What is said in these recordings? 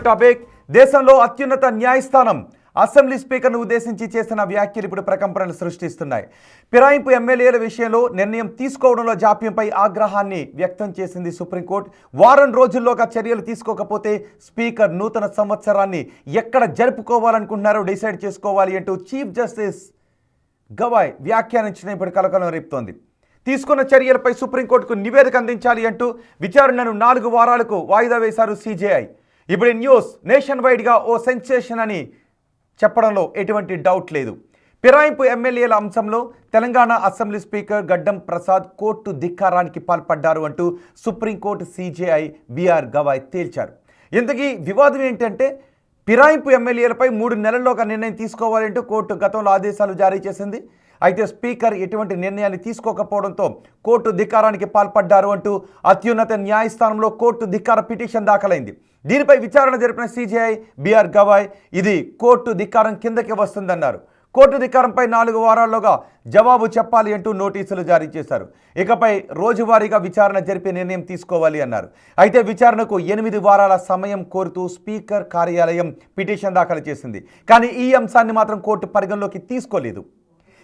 Topic దేశంలో అత్యున్నత న్యాయస్థానం అసెంబ్లీ స్పీకర్ను ఉద్దేశించి చేసిన వ్యాఖ్యలు ఇప్పుడు ప్రకంపనలు సృష్టిస్తున్నాయి. ఫిరాయింపు ఎమ్మెల్యేల విషయంలో నిర్ణయం తీసుకోవడంలో జాప్యంపై ఆగ్రహాన్ని వ్యక్తం చేసింది సుప్రీంకోర్టు. వారం రోజుల్లోగా చర్యలు తీసుకోకపోతే స్పీకర్ నూతన సంవత్సరాన్ని ఎక్కడ జరుపుకోవాలనుకుంటున్నారో డిసైడ్ చేసుకోవాలి అంటూ చీఫ్ జస్టిస్ గవాయ్ వ్యాఖ్యానించిన ఇప్పుడు కలకలం రేపుతోంది. తీసుకున్న చర్యలపై సుప్రీంకోర్టుకు నివేదిక అందించాలి అంటూ విచారణను 4 వారాలకు వాయిదా వేశారు సిజేఐ. ఇప్పుడు న్యూస్ నేషన్ వైడ్గా ఓ సెన్సేషన్ అని చెప్పడంలో ఎటువంటి డౌట్ లేదు. ఫిరాయింపు ఎమ్మెల్యేల అంశంలో తెలంగాణ అసెంబ్లీ స్పీకర్ గడ్డం ప్రసాద్ కోర్టు ధిక్కారానికి పాల్పడ్డారు అంటూ సుప్రీంకోర్టు సిజేఐ బిఆర్ గవాయ్ తేల్చారు. ఇంతకీ వివాదం ఏంటంటే ఫిరాయింపు ఎమ్మెల్యేలపై 3 నెలల్లోగా నిర్ణయం తీసుకోవాలంటూ కోర్టు గతంలో ఆదేశాలు జారీ చేసింది. అయితే స్పీకర్ ఎటువంటి నిర్ణయాన్ని తీసుకోకపోవడంతో కోర్టు ధిక్కారానికి పాల్పడ్డారు అంటూ అత్యున్నత న్యాయస్థానంలో కోర్టు ధిక్కార పిటిషన్ దాఖలైంది. దీనిపై విచారణ జరిపిన సిజేఐ బిఆర్ గవాయ్ ఇది కోర్టు ధిక్కారం కిందకి వస్తుందన్నారు. కోర్టు ధిక్కారంపై 4 వారాల్లోగా జవాబు చెప్పాలి అంటూ నోటీసులు జారీ చేశారు. ఇకపై రోజువారీగా విచారణ జరిపే నిర్ణయం తీసుకోవాలి అన్నారు. అయితే విచారణకు 8 వారాల సమయం కోరుతూ స్పీకర్ కార్యాలయం పిటిషన్ దాఖలు చేసింది. కానీ ఈ అంశాన్ని మాత్రం కోర్టు పరిగణలోకి తీసుకోలేదు.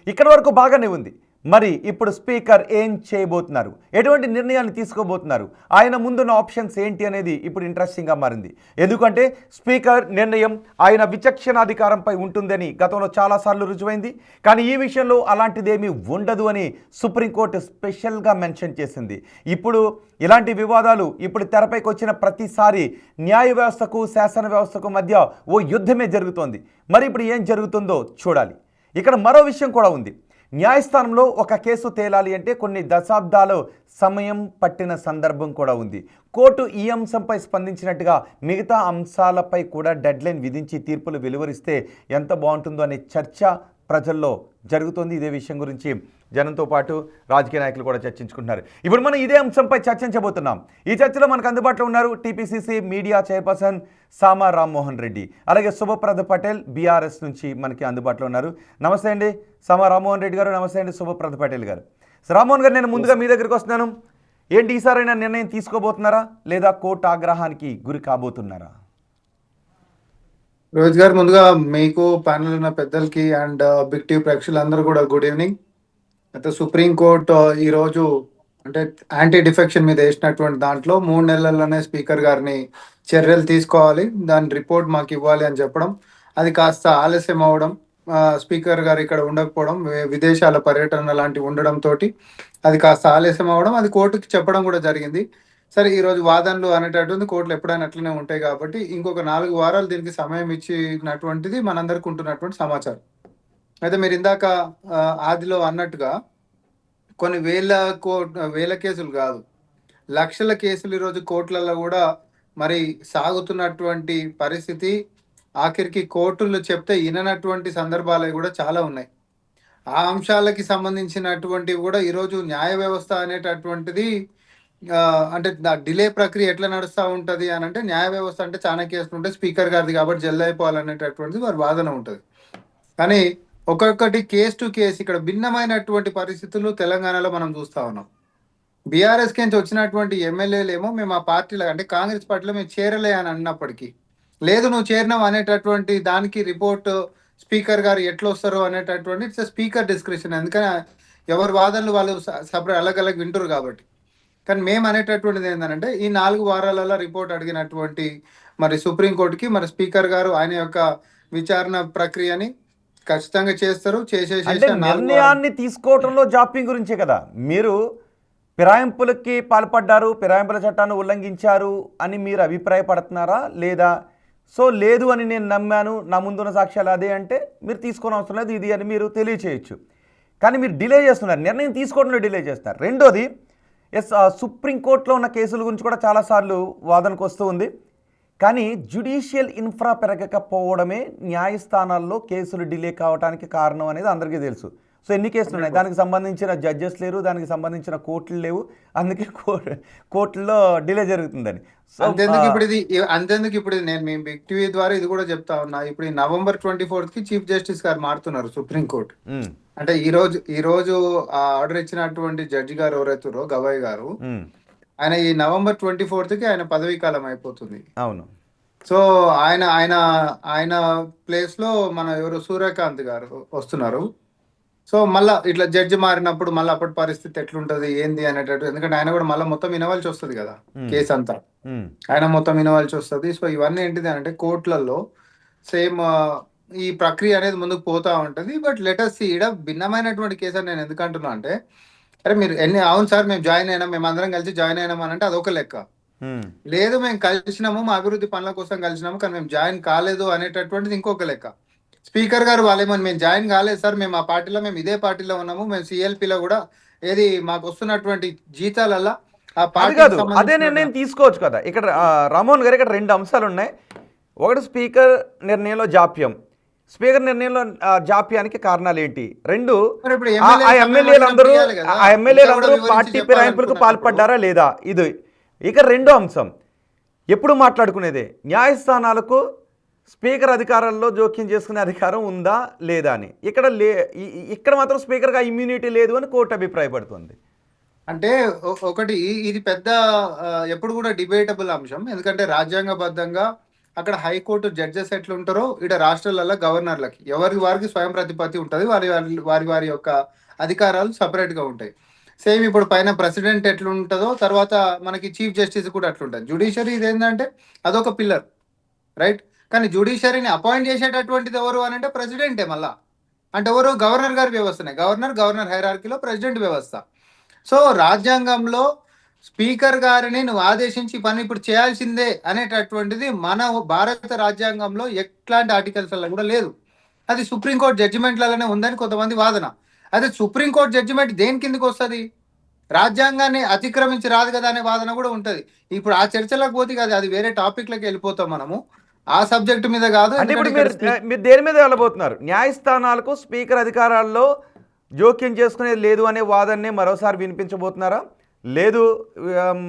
ఇక్కడ వరకు బాగానే ఉంది. మరి ఇప్పుడు స్పీకర్ ఏం చేయబోతున్నారు, ఎటువంటి నిర్ణయాన్ని తీసుకోబోతున్నారు, ఆయన ముందున్న ఆప్షన్స్ ఏంటి అనేది ఇప్పుడు ఇంట్రెస్టింగ్గా మారింది. ఎందుకంటే స్పీకర్ నిర్ణయం ఆయన విచక్షణాధికారంపై ఉంటుందని గతంలో చాలాసార్లు రుజువైంది. కానీ ఈ విషయంలో అలాంటిదేమీ ఉండదు అని సుప్రీంకోర్టు స్పెషల్గా మెన్షన్ చేసింది. ఇప్పుడు ఇలాంటి వివాదాలు ఇప్పుడు తెరపైకి వచ్చిన ప్రతిసారి న్యాయ వ్యవస్థకు శాసన వ్యవస్థకు మధ్య ఓ యుద్ధమే జరుగుతోంది. మరి ఇప్పుడు ఏం జరుగుతుందో చూడాలి. ఇక్కడ మరో విషయం కూడా ఉంది. న్యాయస్థానంలో ఒక కేసు తేలాలి అంటే కొన్ని దశాబ్దాలు సమయం పట్టిన సందర్భం కూడా ఉంది. కోర్టు ఈ అంశంపై స్పందించినట్టుగా మిగతా అంశాలపై కూడా డెడ్లైన్ విధించి తీర్పులు వెలువరిస్తే ఎంత బాగుంటుందో అనే చర్చ ప్రజల్లో జరుగుతుంది. ఇదే విషయం గురించి జనంతో పాటు రాజకీయ నాయకులు కూడా చర్చించుకుంటున్నారు. ఇప్పుడు మనం ఇదే అంశంపై చర్చించబోతున్నాం. ఈ చర్చలో మనకు అందుబాటులో ఉన్నారు టీపీసీసీ మీడియా చైర్పర్సన్ సామా రామ్మోహన్ రెడ్డి, అలాగే శుభప్రద పటేల్ బీఆర్ఎస్ నుంచి మనకి అందుబాటులో ఉన్నారు. నమస్తే అండి సామా రామ్మోహన్ రెడ్డి గారు. నమస్తే అండి శుభప్రద పటేల్ గారు. రామ్మోహన్ గారు, నేను ముందుగా మీ దగ్గరికి వస్తున్నాను. ఏంటి ఈసారైనా నిర్ణయం తీసుకోబోతున్నారా లేదా కోర్టు ఆగ్రహానికి గురి కాబోతున్నారా? రోహిత్ గారు, ముందుగా మీకు ప్యానల్ ఉన్న పెద్దలకి అండ్ బిగ్ టీవీ ప్రేక్షకులందరూ కూడా గుడ్ ఈవినింగ్. అయితే సుప్రీంకోర్టు ఈరోజు అంటే యాంటీ డిఫెక్షన్ మీద వేసినటువంటి దాంట్లో 3 నెలల్లోనే స్పీకర్ గారిని చర్యలు తీసుకోవాలి, దాని రిపోర్ట్ మాకు ఇవ్వాలి అని చెప్పడం, అది కాస్త ఆలస్యం అవ్వడం, స్పీకర్ గారు ఇక్కడ ఉండకపోవడం, విదేశాల పర్యటన లాంటివి ఉండడంతో అది కాస్త ఆలస్యం అవ్వడం, అది కోర్టుకి చెప్పడం కూడా జరిగింది. సరే, ఈరోజు వాదనలు అనేటటువంటి కోర్టులు ఎప్పుడైనా అట్లనే ఉంటాయి కాబట్టి ఇంకొక 4 వారాలు దీనికి సమయం ఇచ్చినటువంటిది మనందరికి ఉంటున్నటువంటి సమాచారం. అయితే మీరు ఇందాక ఆదిలో అన్నట్టుగా కొన్ని వేల కేసులు కాదు, లక్షల కేసులు ఈరోజు కోర్టులలో కూడా మరి సాగుతున్నటువంటి పరిస్థితి. ఆఖరికి కోర్టులు చెప్తే విననటువంటి సందర్భాలు కూడా చాలా ఉన్నాయి. ఆ అంశాలకి సంబంధించినటువంటివి కూడా ఈరోజు న్యాయ వ్యవస్థ అనేటటువంటిది అంటే డిలే ప్రక్రియ ఎట్లా నడుస్తూ ఉంటుంది అని అంటే, న్యాయ వ్యవస్థ అంటే చాలా కేసులు ఉంటాయి, స్పీకర్ గారిది కాబట్టి జల్ది అయిపోవాలనేటటువంటిది వారి వాదన ఉంటుంది. కానీ ఒక్కొక్కటి కేసు టు కేసు ఇక్కడ భిన్నమైనటువంటి పరిస్థితులు తెలంగాణలో మనం చూస్తూ ఉన్నాం. బీఆర్ఎస్ కింద వచ్చినటువంటి ఎమ్మెల్యేలు ఏమో మేము ఆ పార్టీలో అంటే కాంగ్రెస్ పార్టీలో మేము చేరలే అని అన్నప్పటికీ, లేదు నువ్వు చేరినావు అనేటటువంటి దానికి రిపోర్ట్ స్పీకర్ గారు ఎట్లా వస్తారు అనేటటువంటి ఇట్స్ స్పీకర్ డిస్క్రిప్షన్. ఎందుకని ఎవరి వాదనలు వాళ్ళు సపరేట్ అలగ్ వింటారు కాబట్టి. కానీ మేము అనేటటువంటిది ఏంటంటే, ఈ 4 వారాలలో రిపోర్ట్ అడిగినటువంటి మరి సుప్రీంకోర్టుకి మరి స్పీకర్ గారు ఆయన యొక్క విచారణ ప్రక్రియని ఖచ్చితంగా చేస్తారు. నిర్ణయాన్ని తీసుకోవడంలో జాప్యం గురించే కదా మీరు ఫిరాయింపులకి పాల్పడ్డారు, ఫిరాయింపుల చట్టాన్ని ఉల్లంఘించారు అని మీరు అభిప్రాయపడుతున్నారా లేదా? సో లేదు అని నేను నమ్మాను, నా ముందున్న సాక్ష్యాలు అదే అంటే మీరు తీసుకోని అవసరం లేదు ఇది అని మీరు తెలియచేయచ్చు. కానీ మీరు డిలే చేస్తున్నారు, నిర్ణయం తీసుకోవడంలో డిలే చేస్తున్నారు. రెండోది, సుప్రీంకోర్టులో ఉన్న కేసుల గురించి కూడా చాలాసార్లు వాదనకు వస్తూ ఉంది. కానీ జ్యుడిషియల్ ఇన్ఫ్రా పెరగకపోవడమే న్యాయస్థానాల్లో కేసులు డిలే కావడానికి కారణం అనేది అందరికీ తెలుసు. సో ఎన్ని కేసులు ఉన్నాయి, దానికి సంబంధించిన జడ్జెస్ లేరు, దానికి సంబంధించిన కోర్టులు లేవు, అందుకే కోర్టుల్లో డిలే జరుగుతుందని. అంతేందుకు ఇప్పుడు నేను మీ బిగ్ టీవీ ద్వారా ఇది కూడా చెప్తా ఉన్నా. ఇప్పుడు ఈ November 24th చీఫ్ జస్టిస్ గారు మారుతున్నారు సుప్రీంకోర్టు. అంటే ఈ రోజు ఆర్డర్ ఇచ్చినటువంటి జడ్జి గారు ఎవరైతారో గవాయ్ గారు, ఆయన ఈ November 24th ఆయన పదవీ కాలం అయిపోతుంది. అవును. సో ఆయన ఆయన ఆయన ప్లేస్ లో మన ఎవరు సూర్యకాంత్ గారు వస్తున్నారు. సో మళ్ళా ఇట్లా జడ్జి మారినప్పుడు మళ్ళీ అప్పటి పరిస్థితి ఎట్లుంటది ఏంది అనేటట్టు, ఎందుకంటే ఆయన కూడా మళ్ళీ మొత్తం వినవలసి వస్తుంది కదా ఉమ్, కేసు అంతా. ఉమ్. ఆయన మొత్తం వినవలసి వస్తుంది. సో ఇవన్నీ ఏంటిది అంటే కోర్టులలో సేమ్ ఈ ప్రక్రియ అనేది ముందుకు పోతా ఉంటది. బట్ లెటస్ ఈడ భిన్నమైనటువంటి కేసు అని నేను ఎందుకు అంటున్నా అంటే, అరే మీరు అవును సార్ మేము జాయిన్ అయినాం, మేము అందరం కలిసి జాయిన్ అయినాం అని అంటే అదొక లెక్క. హ్మ్. లేదు మేము కలిసినాము, మా అభివృద్ధి పనుల కోసం కలిసినాము, కానీ మేము జాయిన్ కాలేదు అనేటటువంటిది ఇంకొక లెక్క. స్పీకర్ గారు వాళ్ళేమని మేము జాయిన్ కాలేదు సార్, మేము ఆ పార్టీలో మేము ఇదే పార్టీలో ఉన్నాము, మేము సిఎల్పిలో కూడా ఏది మాకు వస్తున్నటువంటి జీతాలల్లా ఆ అది పార్టీకి కాదు, అదే సంబంధించిన. నిర్ణయం తీసుకోవచ్చు కదా. ఇక్కడ రామోహన్ గారు, ఇక్కడ రెండు అంశాలు ఉన్నాయి. ఒకటి స్పీకర్ నిర్ణయంలో జాప్యం. స్పీకర్ నిర్ణయంలో జాప్యానికి కారణాలు ఏంటి? రెండు, మరి ఇప్పుడు ఆ ఎమ్మెల్యే ఆ సమయం వచ్చినప్పుడు ఎమ్మెల్యేలందరూ ఇవ్వాలి కదా, ఆ ఇంకా కూడా ఎమ్మెల్యేలందరూ వివరించి పార్టీ ఫిరాయింపులకు చెప్పాలనుకున్నప్పుడు. పాల్పడ్డారా లేదా? ఇది. ఇక రెండో అంశం ఎప్పుడు మాట్లాడుకునేదే, న్యాయస్థానాలకు స్పీకర్ అధికారాల్లో జోక్యం చేసుకునే అధికారం ఉందా లేదా అని. ఇక్కడ ఇక్కడ మాత్రం స్పీకర్గా ఇమ్యూనిటీ లేదు అని కోర్టు అభిప్రాయపడుతుంది. అంటే ఒకటి ఇది పెద్ద ఎప్పుడు కూడా డిబేటబుల్ అంశం. ఎందుకంటే రాజ్యాంగబద్ధంగా అక్కడ హైకోర్టు జడ్జెస్ ఎట్లుంటారో ఇక్కడ రాష్ట్రాలలో గవర్నర్లకి ఎవరి వారికి స్వయం ప్రతిపత్తి ఉంటుంది. వారి వారి వారి వారి యొక్క అధికారాలు separate గా ఉంటాయి. సేమ్ ఇప్పుడు పైన ప్రెసిడెంట్ ఎట్లుంటుందో తర్వాత మనకి చీఫ్ జస్టిస్ కూడా అట్లుంటుంది. జ్యుడిషియరీ ఇది ఏంటంటే అదొక పిల్లర్, రైట్. కానీ జ్యుడిషియరీని అపాయింట్ చేసేటటువంటిది ఎవరు అని అంటే ప్రెసిడెంటే మళ్ళా. అంటే ఎవరు? గవర్నర్ గారి వ్యవస్థనే. గవర్నర్ హైరార్కీలో ప్రెసిడెంట్ వ్యవస్థ. సో రాజ్యాంగంలో స్పీకర్ గారిని నువ్వు ఆదేశించి పని ఇప్పుడు చేయాల్సిందే అనేటటువంటిది మన భారత రాజ్యాంగంలో ఎట్లాంటి ఆర్టికల్స్లో కూడా లేదు. అది సుప్రీంకోర్టు జడ్జిమెంట్లలోనే ఉందని కొంతమంది వాదన. అదే సుప్రీంకోర్టు జడ్జిమెంట్ దేని కిందకి వస్తుంది? రాజ్యాంగాన్ని అతిక్రమించి రాదు కదా అనే వాదన కూడా ఉంటుంది. ఇప్పుడు ఆ చర్చలకు పోతే కదా, అది వేరే టాపిక్లకి వెళ్ళిపోతాం మనము. ఆ సబ్జెక్ట్ మీద కాదు. అంటే ఇప్పుడు ఎందుకంటే మీరు ఇక్కడ మీరు దేని మీద వెళ్ళబోతున్నారు? న్యాయస్థానాలకు స్పీకర్ అధికారాల్లో జోక్యం చేసుకునేది లేదు అనే వాదననే మరోసారి వినిపించబోతున్నారా? లేదు, ఆమ్,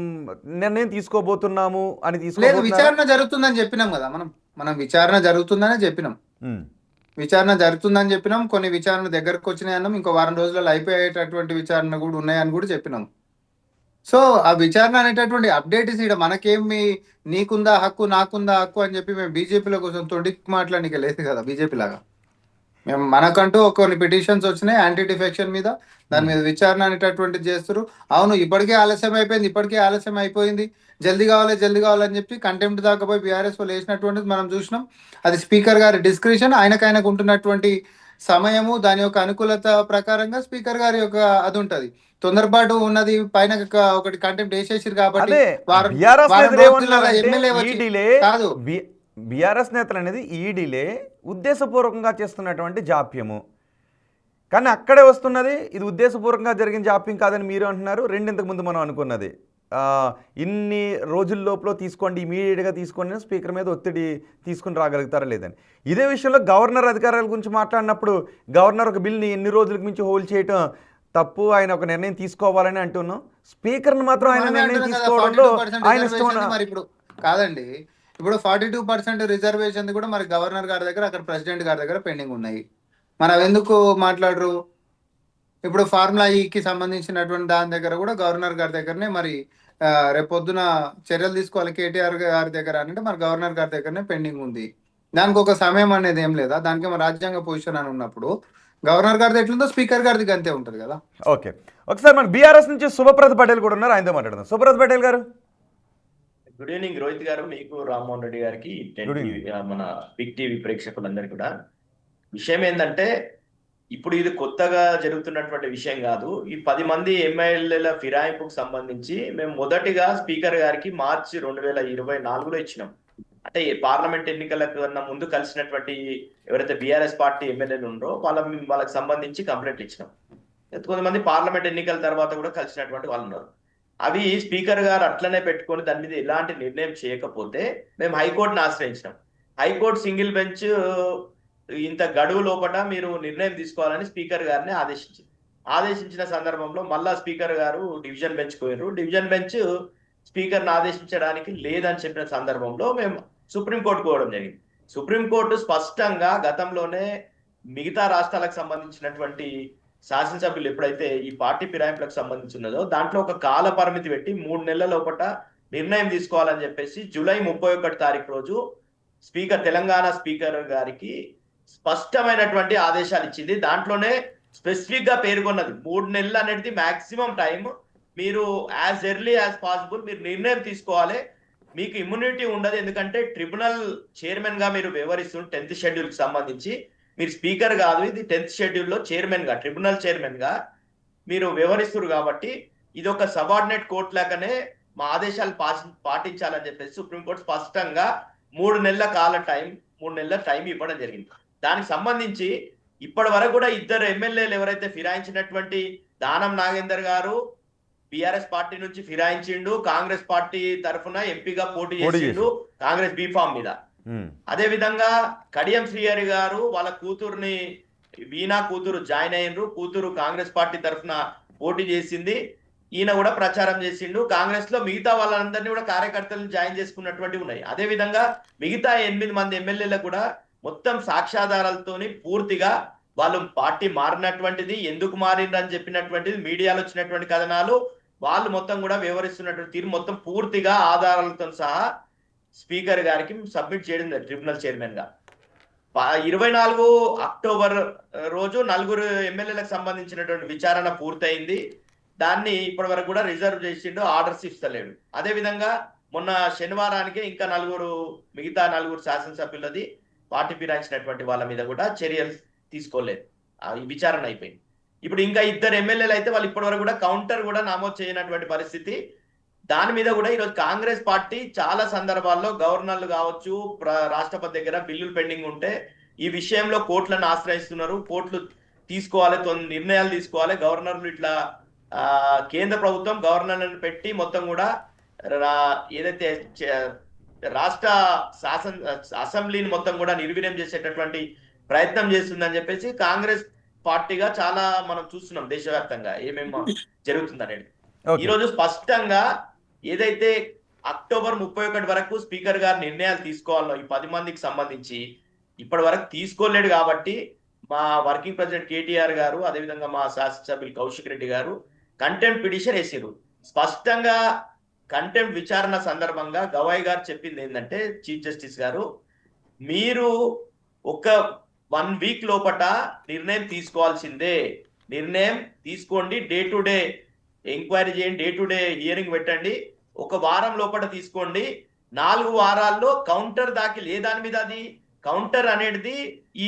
నిర్ణయం తీసుకోబోతున్నాము అని లేదు, తీసుకోబోతున్నారా? విచారణ జరుగుతుందని చెప్పినాం కదా మనం. మనం విచారణ జరుగుతుందనే చెప్పినాం. ఉమ్, విచారణ జరుగుతుందని చెప్పినాం. కొన్ని విచారణ దగ్గరకు వచ్చినాయి అన్నాం. ఇంకో వారం రోజులలో అయిపోయేటటువంటి విచారణ కూడా ఉన్నాయని కూడా చెప్పినాం. సో ఆ విచారణ అనేటటువంటి అప్డేట్ ఇక్కడ మనకేమి, నీకుందా హక్కు నాకుందా హక్కు అని చెప్పి మేము బీజేపీలో కోసం తొండికి మాట్లాడడానికి లేదు కదా బీజేపీ లాగా. మేము మనకంటూ కొన్ని పిటిషన్స్ వచ్చినాయి యాంటీ డిఫెక్షన్ మీద, దాని ఉమ్. మీద విచారణ అనేటటువంటిది చేస్తారు. అవును ఇప్పటికే ఆలస్యం అయిపోయింది, ఇప్పటికే ఆలస్యం అయిపోయింది, జల్దీ కావాలని చెప్పి కంటెంప్ట్ దాకా పోయి బీఆర్ఎస్ వాళ్ళు వేసినటువంటిది మనం చూసినాం. అది స్పీకర్ గారి డిస్క్రిషన్, ఆయనకు ఉంటున్నటువంటి సమయము, దాని యొక్క అనుకూలత ప్రకారంగా స్పీకర్ గారి యొక్క అది ఉంటది. తొందరపాటు ఉన్నది పైన ఒకటి కంటెంప్ట్ వేసేసారు కాబట్టి అదే వారం బీఆర్ఎస్ వారం నేతలు రోజులలో ఏమన్నారంటే ఎమ్మెల్యే ఈ వచ్చి డిలే, కాదు. బీఆర్ఎస్ నేతలు అనేది ఈ డిలే ఉద్దేశపూర్వకంగా చేస్తున్నటువంటి జాప్యము. కానీ అక్కడే వస్తున్నది ఇది ఉద్దేశపూర్వకంగా జరిగిన జాప్యం కాదని మీరు అంటున్నారు. రెండింతకు ముందు మనం అనుకున్నది ఆ, ఇన్ని రోజుల లోపల తీసుకోండి, ఇమీడియట్గా తీసుకోండి అని స్పీకర్ మీద ఒత్తిడి తీసుకుని రాగలుగుతారా లేదని. ఇదే విషయంలో గవర్నర్ అధికారాల గురించి మాట్లాడినప్పుడు గవర్నర్ ఒక బిల్ని ఎన్ని రోజులకు మించి హోల్డ్ చేయటం తప్పు, ఆయన ఒక నిర్ణయం తీసుకోవాలని అంటున్నాం. స్పీకర్ని మాత్రం ఆయన మనమే నిర్ణయం అంటున్నాం కదా, తీసుకోవడంలో 42% ఆయన ఇష్టం రిజర్వేషన్ మరి ఇప్పుడు కాదండి. ఇప్పుడు 42% రిజర్వేషన్ కూడా మరి గవర్నర్ గారి దగ్గర, అక్కడ ప్రెసిడెంట్ గారి దగ్గర పెండింగ్ ఉన్నాయి. మరి అవి ఎందుకు మాట్లాడరు? ఇప్పుడు ఫార్ములా ఈకి సంబంధించినటువంటి దాని దగ్గర కూడా గవర్నర్ గారి దగ్గరనే మరి రేపొద్దున చర్యలు తీసుకోవాలి కేటీఆర్ గారి దగ్గర అంటే మరి గవర్నర్ గారి దగ్గరనే పెండింగ్ ఉంది. దానికి ఒక సమయం అనేది ఏం లేదా? దానికి ఏమో రాజ్యాంగ పొజిషన్ అని ఉన్నప్పుడు గవర్నర్ గారిది ఎట్లుందో స్పీకర్ గారిది అంతే ఉంటుంది కదా. ఓకే, ఒకసారి మన బీఆర్ఎస్ నుంచి సుభప్రత పటేల్ కూడా ఉన్నారు, ఆయనతో మాట్లాడదాం. సుభప్రత పటేల్ గారు, గుడ్ ఈవినింగ్ రోహిత్ గారు, మీకు రామ్మోహన్ రెడ్డి గారికి, గుడ్ ఈవినింగ్. మన బిగ్ టీవీ ప్రేక్షకులందరికీ కూడా. విషయం ఏంటంటే ఇప్పుడు ఇది కొత్తగా జరుగుతున్నటువంటి విషయం కాదు. ఈ 10 మంది ఎమ్మెల్యేల ఫిరాయింపుకు సంబంధించి మేము మొదటిగా స్పీకర్ గారికి మార్చి 2024లో ఇచ్చినాం. అంటే పార్లమెంట్ ఎన్నికల కన్నా ముందు కలిసినటువంటి ఎవరైతే బీఆర్ఎస్ పార్టీ ఎమ్మెల్యేలు ఉన్నారో వాళ్ళకి సంబంధించి కంప్లైంట్ ఇచ్చినాం. కొంతమంది పార్లమెంట్ ఎన్నికల తర్వాత కూడా కలిసినటువంటి వాళ్ళు ఉన్నారు. అవి స్పీకర్ గారు అట్లనే పెట్టుకొని దాని మీద ఎలాంటి నిర్ణయం చేయకపోతే మేము హైకోర్టును ఆశ్రయించినాం. హైకోర్టు సింగిల్ బెంచ్ ఇంత గడువు లోపల మీరు నిర్ణయం తీసుకోవాలని స్పీకర్ గారిని ఆదేశించిన సందర్భంలో మళ్ళా స్పీకర్ గారు డివిజన్ బెంచ్ పోయినారు. డివిజన్ బెంచ్ స్పీకర్ని ఆదేశించడానికి లేదని చెప్పిన సందర్భంలో మేము సుప్రీంకోర్టుకు పోవడం జరిగింది. సుప్రీంకోర్టు స్పష్టంగా గతంలోనే మిగతా రాష్ట్రాలకు సంబంధించినటువంటి శాసనసభ్యులు ఎప్పుడైతే ఈ పార్టీ ఫిరాయింపులకు సంబంధించి ఉన్నదో దాంట్లో ఒక కాల పరిమితి పెట్టి 3 నెలల లోపల నిర్ణయం తీసుకోవాలని చెప్పేసి జూలై 31 తారీఖు రోజు తెలంగాణ స్పీకర్ గారికి స్పష్టమైనటువంటి ఆదేశాలు ఇచ్చింది. దాంట్లోనే స్పెసిఫిక్ గా పేర్కొన్నది 3 నెలలు అనేది మాక్సిమం టైం, మీరు యాజ్ ఎర్లీ యాజ్ పాసిబుల్ మీరు నిర్ణయం తీసుకోవాలి. మీకు ఇమ్యూనిటీ ఉండదు, ఎందుకంటే ట్రిబ్యునల్ చైర్మన్ గా మీరు వ్యవహరిస్తున్న 10th షెడ్యూల్ కి సంబంధించి మీరు స్పీకర్ కాదు, ఇది 10th షెడ్యూల్లో చైర్మన్ గా, ట్రిబ్యునల్ చైర్మన్ గా మీరు వ్యవహరిస్తున్నారు కాబట్టి ఇది ఒక సబార్డినేట్ కోర్టు లాగానే మా ఆదేశాలు పాటించాలని చెప్పేసి సుప్రీంకోర్టు స్పష్టంగా 3 నెలల టైం ఇవ్వడం జరిగింది. దానికి సంబంధించి ఇప్పటి వరకు కూడా 2 ఎమ్మెల్యేలు ఎవరైతే ఫిరాయించినటువంటి దానం నాగేందర్ గారు బీఆర్ఎస్ పార్టీ నుంచి ఫిరాయించిండు, కాంగ్రెస్ పార్టీ తరఫున ఎంపీగా పోటీ చేసిండు కాంగ్రెస్ బీఫామ్ మీద. అదే విధంగా కడియం శ్రీహరి గారు వాళ్ళ కూతురుని, వీణా కూతురు జాయిన్ అయ్యిండ్రు, కూతురు కాంగ్రెస్ పార్టీ తరఫున పోటీ చేసింది, ఈయన కూడా ప్రచారం చేసిండు. కాంగ్రెస్ లో మిగతా వాళ్ళందరినీ కూడా కార్యకర్తలను జాయిన్ చేసుకున్నటువంటి ఉన్నాయి. అదే విధంగా మిగతా 8 మంది ఎమ్మెల్యేలకు కూడా మొత్తం సాక్ష్యాధారాలతోని పూర్తిగా వాళ్ళు పార్టీ మారినటువంటిది, ఎందుకు మారిండ్రు అని చెప్పినటువంటిది, మీడియాలో వచ్చినటువంటి కథనాలు, వాళ్ళు మొత్తం కూడా వివరిస్తున్నటువంటి తీరు మొత్తం పూర్తిగా ఆధారాలతో సహా స్పీకర్ గారికి సబ్మిట్ చేయడం ట్రిబ్యునల్ చైర్మన్ గా. 24 అక్టోబర్ రోజు 4 ఎమ్మెల్యేలకు సంబంధించినటువంటి విచారణ పూర్తయింది. దాన్ని ఇప్పటి వరకు కూడా రిజర్వ్ చేసిండు, ఆర్డర్స్ ఇస్తలేడు. అదే విధంగా మొన్న శనివారానికి ఇంకా మిగతా 4 శాసనసభ్యులది పార్టీ ఫిరాయించినటువంటి వాళ్ళ మీద కూడా చర్యలు తీసుకోలేదు, ఈ విచారణ అయిపోయింది. ఇప్పుడు ఇంకా 2 ఎమ్మెల్యేలు అయితే వాళ్ళు ఇప్పటి వరకు కూడా కౌంటర్ కూడా నమోదు చేయనటువంటి పరిస్థితి. దాని మీద కూడా ఈరోజు కాంగ్రెస్ పార్టీ చాలా సందర్భాల్లో గవర్నర్లు కావచ్చు, రాష్ట్రపతి దగ్గర బిల్లులు పెండింగ్ ఉంటే ఈ విషయంలో కోర్టులను ఆశ్రయిస్తున్నారు. కోర్టులు తీసుకోవాలి, నిర్ణయాలు తీసుకోవాలి. గవర్నర్లు ఇట్లా కేంద్ర ప్రభుత్వం గవర్నర్లను పెట్టి మొత్తం కూడా ఏదైతే రాష్ట్ర అసెంబ్లీని మొత్తం కూడా నిర్వీర్యం చేసేటటువంటి ప్రయత్నం చేస్తుందని చెప్పేసి కాంగ్రెస్ పార్టీగా చాలా మనం చూస్తున్నాం దేశవ్యాప్తంగా ఏమేమి జరుగుతుందనేది. ఈ రోజు స్పష్టంగా ఏదైతే అక్టోబర్ 31 వరకు స్పీకర్ గారు నిర్ణయాలు తీసుకోవాలో ఈ 10 మందికి సంబంధించి ఇప్పటి వరకు తీసుకోలేడు. కాబట్టి మా వర్కింగ్ ప్రెసిడెంట్ కేటీఆర్ గారు, అదేవిధంగా మా శాసనసభ్యులు కౌశిక్ రెడ్డి గారు కంటెంప్ట్ పిటిషన్ వేసారు. స్పష్టంగా కంటెంప్ట్ విచారణ సందర్భంగా గవాయ్ గారు చెప్పింది ఏంటంటే, చీఫ్ జస్టిస్ గారు, మీరు ఒక 1 వీక్ లోపట నిర్ణయం తీసుకోవాల్సిందే, నిర్ణయం తీసుకోండి, డే టు డే ఎంక్వైరీ చేయండి, డే టు డే హియరింగ్ పెట్టండి, 1 వారం లోపల తీసుకోండి. 4 వారాల్లో కౌంటర్ దాఖలు, ఏ దాని మీద అది కౌంటర్ అనేది,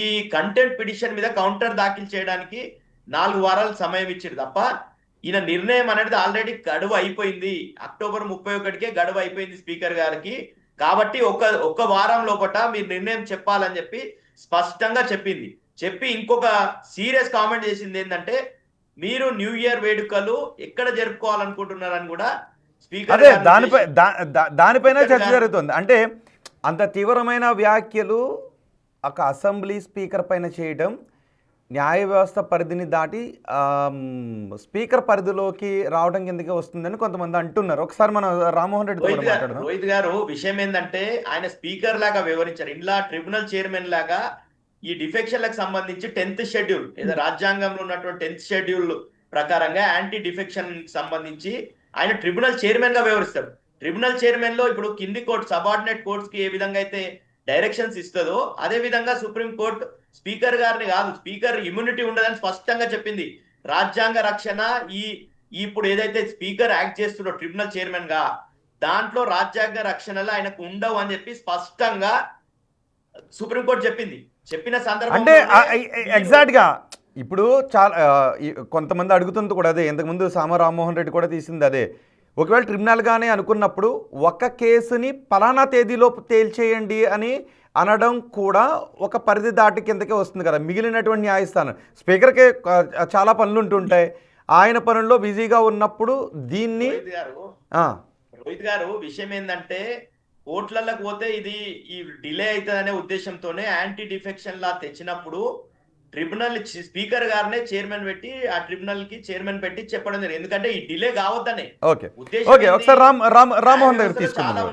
ఈ కంటెంప్ట్ పిటిషన్ మీద కౌంటర్ దాఖలు చేయడానికి 4 వారాలు సమయం ఇచ్చారు తప్ప ఈయన నిర్ణయం అనేది ఆల్రెడీ గడువు అయిపోయింది. అక్టోబర్ 31కే గడువు అయిపోయింది స్పీకర్ గారికి. కాబట్టి ఒక వారం లోపల మీరు నిర్ణయం చెప్పాలని చెప్పి స్పష్టంగా చెప్పింది. చెప్పి ఇంకొక సీరియస్ కామెంట్ చేసింది ఏంటంటే, మీరు న్యూ ఇయర్ వేడుకలు ఎక్కడ జరుపుకోవాలనుకుంటున్నారని కూడా స్పీకర్ అదే దానిపైన చర్చ జరుగుతుంది. అంటే అంత తీవ్రమైన వ్యాఖ్యలు ఒక అసెంబ్లీ స్పీకర్ పైన చేయడం న్యాయ వ్యవస్థ పరిధిని దాటి స్పీకర్ పరిధిలోకి రావడం కిందకి వస్తుందని కొంతమంది అంటున్నారు. ఒకసారి మనం రామ్మోహన్ రెడ్డి మాట్లాడదాం. రోహిత్ గారు, విషయం ఏంటంటే ఆయన స్పీకర్ లాగా వివరించారు. ఇంట్లో ట్రిబ్యునల్ చైర్మన్ లాగా ఈ డిఫెక్షన్లకు సంబంధించి 10th షెడ్యూల్, ఏదో రాజ్యాంగంలో ఉన్నటువంటి 10th షెడ్యూల్ ప్రకారంగా యాంటీ డిఫెక్షన్ సంబంధించి ఆయన ట్రిబ్యునల్ చైర్మన్ గా వ్యవహరిస్తారు. ట్రిబ్యునల్ చైర్మన్ లో ఇప్పుడు కింది కోర్టు, సబార్డినేట్ కోర్ట్స్ కి ఏ విధంగా అయితే డైరెక్షన్స్ ఇస్తుందో అదే విధంగా సుప్రీం కోర్టు స్పీకర్ గారిని కాదు, స్పీకర్ ఇమ్యూనిటీ ఉండదని స్పష్టంగా చెప్పింది. రాజ్యాంగ రక్షణ ఇప్పుడు ఏదైతే స్పీకర్ యాక్ట్ చేస్తున్నారో ట్రిబ్యునల్ చైర్మన్ గా, దాంట్లో రాజ్యాంగ రక్షణలు ఆయనకు ఉండవు అని చెప్పి స్పష్టంగా సుప్రీంకోర్టు చెప్పింది. చెప్పిన సందర్భం అంటే ఎగ్జాక్ట్ గా ఇప్పుడు చాలా కొంతమంది అడుగుతుంది కూడా అదే, ఇంతకుముందు సామ రామ్మోహన్ రెడ్డి కూడా తీసింది అదే. ఒకవేళ ట్రిబ్యునల్గానే అనుకున్నప్పుడు ఒక కేసుని పలానా తేదీలోపు తేల్చేయండి అని అనడం కూడా ఒక పరిధి దాటి కిందకే వస్తుంది కదా. మిగిలినటువంటి న్యాయస్థానం స్పీకర్కే చాలా పనులు ఉంటుంటాయి, ఆయన పనుల్లో బిజీగా ఉన్నప్పుడు దీన్ని రోహిత్ గారు విషయం ఏంటంటే, కోర్టులకు పోతే ఇది ఈ డిలే అవుతుందనే ఉద్దేశంతోనే యాంటీ డిఫెక్షన్ లా తెచ్చినప్పుడు ట్రిబ్యునల్ స్పీకర్ గారినే చైర్మన్ పెట్టి ఆ ట్రిబ్యునల్ కి చైర్మన్ పెట్టి చెప్పడం జరిగింది. ఎందుకంటే ఈ డిలే కావద్దనే ఒకసారి రామ్మోహన్ గారు తీసుకున్నారు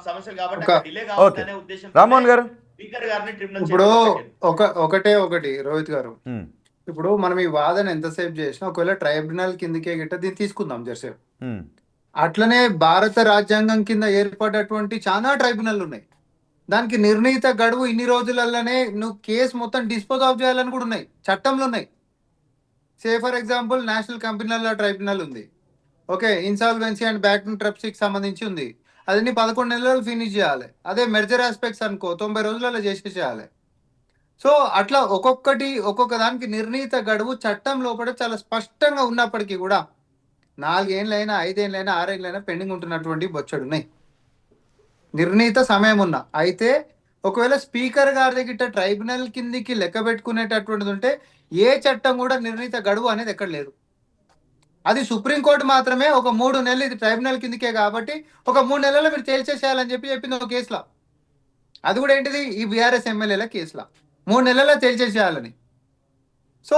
సమస్యలు కాబట్టి డిలే కావద్దనే ఉద్దేశం రామ్మోహన్ గారు స్పీకర్ గారిని ట్రిబ్యునల్. ఇప్పుడు ఒకటి రోహిత్ గారు, ఇప్పుడు మనం ఈ వాదన ఎంతసేపు చేసినా ఒకవేళ ట్రైబ్యునల్ కిందకే గిట్ట దీన్ని తీసుకుందాం జరసేపు. అట్లనే భారత రాజ్యాంగం కింద ఏర్పడ్డటువంటి చాలా ట్రైబ్యునల్ ఉన్నాయి. దానికి నిర్ణీత గడువు ఇన్ని రోజులలోనే నువ్వు కేసు మొత్తం డిస్పోజ్ ఆఫ్ చేయాలని కూడా ఉన్నాయి, చట్టంలో ఉన్నాయి. సే ఫర్ ఎగ్జాంపుల్ నేషనల్ కంపెనీల ట్రైబ్యునల్ ఉంది, ఓకే, ఇన్సాల్వెన్సీ అండ్ బ్యాక్ ట్రప్సీకి సంబంధించి ఉంది, అది 11 నెలలు ఫినిష్ చేయాలి. అదే మెర్జర్ ఆస్పెక్ట్స్ అనుకో 90 రోజులలో చేసేసేయాలి. సో అట్లా ఒక్కొక్క దానికి నిర్ణీత గడువు చట్టం లోపల చాలా స్పష్టంగా ఉన్నప్పటికీ కూడా 4 ఏళ్ళైనా 5 ఏళ్ళైనా 6 ఏళ్ళైనా పెండింగ్ ఉంటున్నటువంటి బొచ్చడు ఉన్నాయి, నిర్ణీత సమయం ఉన్న. అయితే ఒకవేళ స్పీకర్ గారి దగ్గర ట్రైబ్యునల్ కిందికి లెక్క పెట్టుకునేటటువంటిది ఉంటే ఏ చట్టం కూడా నిర్ణీత గడువు అనేది ఎక్కడ లేదు. అది సుప్రీంకోర్టు మాత్రమే ఒక 3 నెలలు, ఇది ట్రైబ్యునల్ కిందకే కాబట్టి ఒక 3 నెలల్లో మీరు తేల్చేసేయాలని చెప్పింది ఒక కేసులో. అది కూడా ఏంటిది, ఈ బీఆర్ఎస్ ఎమ్మెల్యేల కేసులో 3 నెలల్లో తేల్చేసేయాలని. సో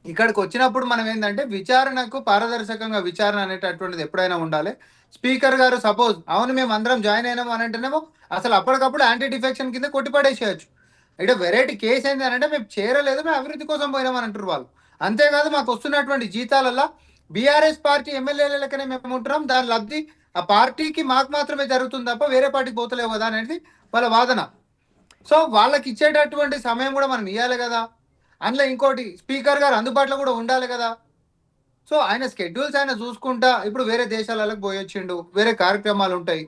ఇక్కడికి వచ్చినప్పుడు మనం ఏంటంటే విచారణకు పారదర్శకంగా విచారణ అనేటటువంటిది ఎప్పుడైనా ఉండాలి. స్పీకర్ గారు సపోజ్ అవును మేము అందరం జాయిన్ అయినాము అని అంటేనేమో అసలు అప్పటికప్పుడు యాంటీ డిఫెక్షన్ కింద కొట్టిపడేసేయచ్చు. ఇక్కడ వెరైటీ కేసు ఏంటి అని అంటే మేము చేరలేదు, మేము అభివృద్ధి కోసం పోయినామని అంటారు వాళ్ళు. అంతేకాదు మాకు వస్తున్నటువంటి జీతాలల్లో బీఆర్ఎస్ పార్టీ ఎమ్మెల్యేల లెక్కనే మేము ఉంటున్నాం, దాని లబ్ధి ఆ పార్టీకి మాకు మాత్రమే జరుగుతుంది తప్ప వేరే పార్టీకి పోతలేవు కదా అనేది వాళ్ళ వాదన. సో వాళ్ళకి ఇచ్చేటటువంటి సమయం కూడా మనం ఇవ్వాలి కదా. అందులో ఇంకోటి స్పీకర్ గారు అందుబాటులో కూడా ఉండాలి కదా. సో ఆయన స్కెడ్యూల్స్ ఆయన చూసుకుంటా ఇప్పుడు వేరే దేశాలకు పోయొచ్చిండు, వేరే కార్యక్రమాలు ఉంటాయి,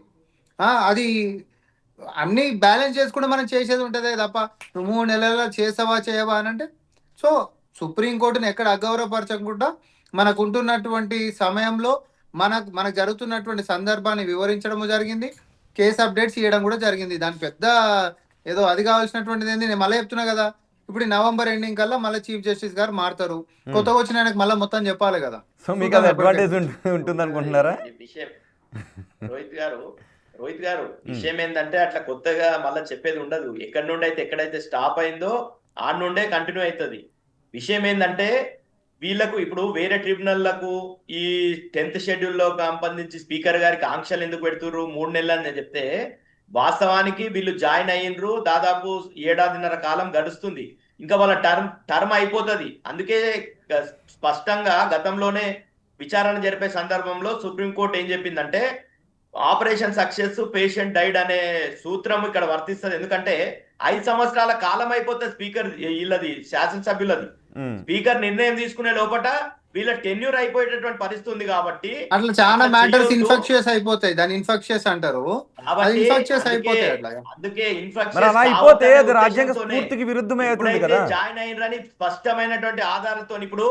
అది అన్ని బ్యాలెన్స్ చేసుకుంటే మనం చేసేది ఉంటుందే తప్ప నువ్వు 3 నెలల్లో చేసావా చేయవా అని అంటే. సో సుప్రీంకోర్టుని ఎక్కడ అగౌరవపరచకుండా మనకు ఉంటున్నటువంటి సమయంలో మనకు జరుగుతున్నటువంటి సందర్భాన్ని వివరించడం జరిగింది, కేసు అప్డేట్స్ ఇవ్వడం కూడా జరిగింది. దాని పెద్ద ఏదో అది కావాల్సినటువంటిది ఏంది, నేను మళ్ళీ చెప్తున్నా కదా, ఇప్పుడు నవంబర్ ఎండింగ్ కల్లా మళ్ళీ చీఫ్ జస్టిస్ గారు మారుతారు, కొత్తగా వచ్చిన ఆయనకు మళ్ళీ మొత్తం చెప్పాలి కదా. సో మీకు అది అడ్వాంటేజ్ ఉంటుంది అనుకుంటున్నారా? విషయం రోహిత్ గారు విషయం ఏంటంటే అట్లా కొత్తగా మళ్ళీ చెప్పేది ఉండదు. ఎక్కడి నుండి అయితే ఎక్కడైతే స్టాప్ అయిందో ఆడ నుండే కంటిన్యూ అవుతుంది. విషయం ఏంటంటే వీళ్ళకు ఇప్పుడు వేరే ట్రిబ్యునల్లకు ఈ 10th షెడ్యూల్లో సంబంధించి స్పీకర్ గారికి ఆంక్షలు ఎందుకు పెడుతుర్రు 3 నెలలు అని చెప్తే, వాస్తవానికి వీళ్ళు జాయిన్ అయ్యిండ్రు దాదాపు 7.5 కాలం గడుస్తుంది, ఇంకా వాళ్ళ టర్మ్ అయిపోతుంది. అందుకే స్పష్టంగా గతంలోనే విచారణ జరిపే సందర్భంలో సుప్రీంకోర్టు ఏం చెప్పిందంటే ఆపరేషన్ సక్సెస్ పేషెంట్ డైడ్ అనే సూత్రం ఇక్కడ వర్తిస్తుంది. ఎందుకంటే 5 సంవత్సరాల కాలం అయిపోతుంది స్పీకర్ వీళ్ళది, శాసనసభ్యులది. స్పీకర్ నిర్ణయం తీసుకునే లోపల వీళ్ళ టెన్యూర్ అయిపోయేటటువంటి పరిస్థితి ఉంది కాబట్టి అట్లా చాలా మ్యాటర్స్ ఇన్ఫెక్షియస్ అయిపోతాయి, దాన్ని ఇన్ఫెక్షియస్ అంటారు. అందుకే అయిపోతే అది రాజ్యాంగ స్ఫూర్తికి విరుద్ధమే అవుతుంది కదా. జాయిన్ అయినని స్పష్టమైనటువంటి ఆధారాలతో ఇప్పుడు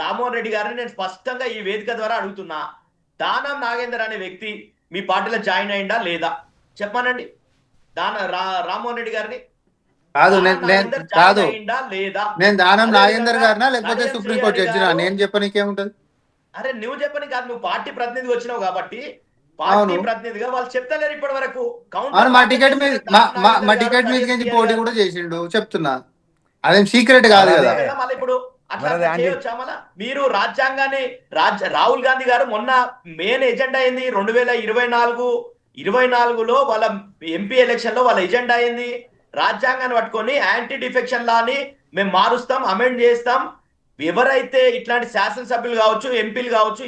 రామ్మోహన్ రెడ్డి గారిని నేను స్పష్టంగా ఈ వేదిక ద్వారా అడుగుతున్నా, దానం నాగేందర్ అనే వ్యక్తి మీ పార్టీలో జాయిన్ అయిందా లేదా చెప్పానండి. రామ్మోహన్ రెడ్డి గారిని కాదు, నేను దానం నాగేందర్ గారినా లేకపోతే సుప్రీంకోర్టు జడ్జినా, నేను చెప్పనీకేముంటది? అరే నువ్వు చెప్పని కాదు, నువ్వు పార్టీ ప్రతినిధిగా వచ్చినావు కాబట్టి పార్టీ ప్రతినిధిగా వాళ్ళు చెప్తలేరు ఇప్పటి వరకు. మా టికెట్ మీద పోటీ కూడా చేసిండు చెప్తున్నా, అదేం సీక్రెట్ కాదు కదా. మళ్ళీ ఇప్పుడు అట్లా చేయొచ్చా? మళ్ళా మీరు రాజ్యాంగాన్ని రాహుల్ గాంధీ గారు మొన్న మెయిన్ ఎజెండా అయింది 2024లో వాళ్ళ ఎంపీ ఎలక్షన్ లో వాళ్ళ ఎజెండా అయింది రాజ్యాంగాన్ని పట్టుకొని యాంటీ డిఫెక్షన్ లాని మేము మారుస్తాం, అమెండ్ చేస్తాం, ఎవరైతే ఇట్లాంటి శాసనసభ్యులు కావచ్చు ఎంపీలు కావచ్చు